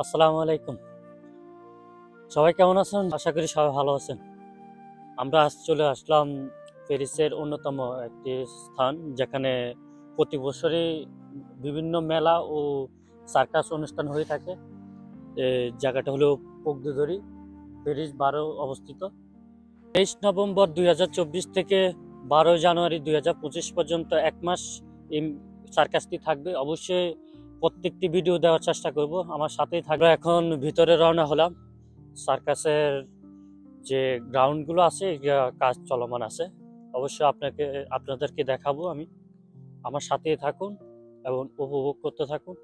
আসসালামু আলাইকুম। সবাই কেমন আছেন? আশা করি সবাই ভালো আছেন। আমরা আজ চলে আসলাম প্যারিসের অন্যতম একটি স্থান, যেখানে প্রতি বছরই বিভিন্ন মেলা ও সার্কাস অনুষ্ঠান হয়ে থাকে। জায়গাটা হলো পোক দু ধরি, প্যারিস 12 অবস্থিত। 23 নভেম্বর 2024 থেকে 12 জানুয়ারি 2025 পর্যন্ত 1 মাস এই সার্কাসটি থাকবে। অবশ্যই প্রত্যেকটি ভিডিও দেওয়ার চেষ্টা করব, আমার সাথেই থাকবে। এখন ভিতরে রওনা হলাম। সার্কাসের যে গ্রাউন্ডগুলো আছে, এগুলা কাজ চলমান আছে। অবশ্যই আপনাদেরকে দেখাবো আমি। আমার সাথেই থাকুন এবং উপভোগ করতে থাকুন।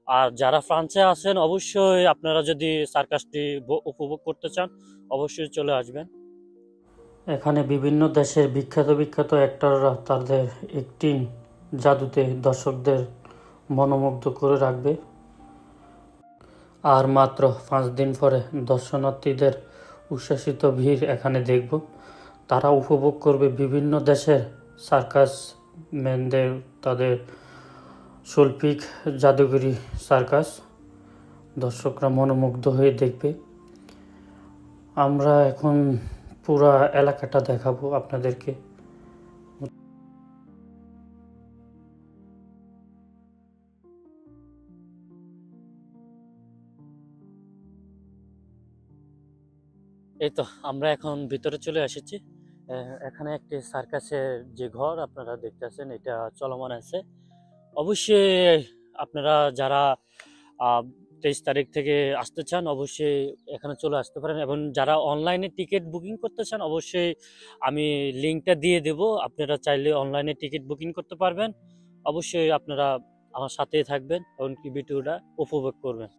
আর যারা ফ্রান্সে আছেন, অবশ্যই আপনারা যদি সার্কাসটি উপভোগ করতে চান, অবশ্যই চলে আসবেন। এখানে বিভিন্ন দেশের বিখ্যাত বিখ্যাত অ্যাক্টররা তাদের অ্যাক্টিং জাদুতে দর্শকদের মনোমুগ্ধ করে রাখবে। আর মাত্র 5 দিন পরে দর্শনার্থীদের উচ্ছ্বসিত ভিড় এখানে দেখব। তারা উপভোগ করবে বিভিন্ন দেশের সার্কাস ম্যানদের তাদের শৈল্পিক জাদুঘরি সার্কাস। দর্শকরা মনোমুগ্ধ হয়ে দেখবে। আমরা এখন পুরা এলাকাটা দেখাবো আপনাদেরকে। এই তো আমরা এখন ভিতরে চলে এসেছি। এখানে একটি সার্কাসের যে ঘর আপনারা দেখতেছেন, এটা চলমান আছে। অবশ্যই আপনারা যারা 23 তারিখ থেকে আসতে চান, অবশ্যই এখানে চলে আসতে পারেন। এবং যারা অনলাইনে টিকিট বুকিং করতে চান, অবশ্যই আমি লিঙ্কটা দিয়ে দেব। আপনারা চাইলে অনলাইনে টিকিট বুকিং করতে পারবেন। অবশ্যই আপনারা আমার সাথেই থাকবেন এবং কি ভিডিওটা উপভোগ করবেন।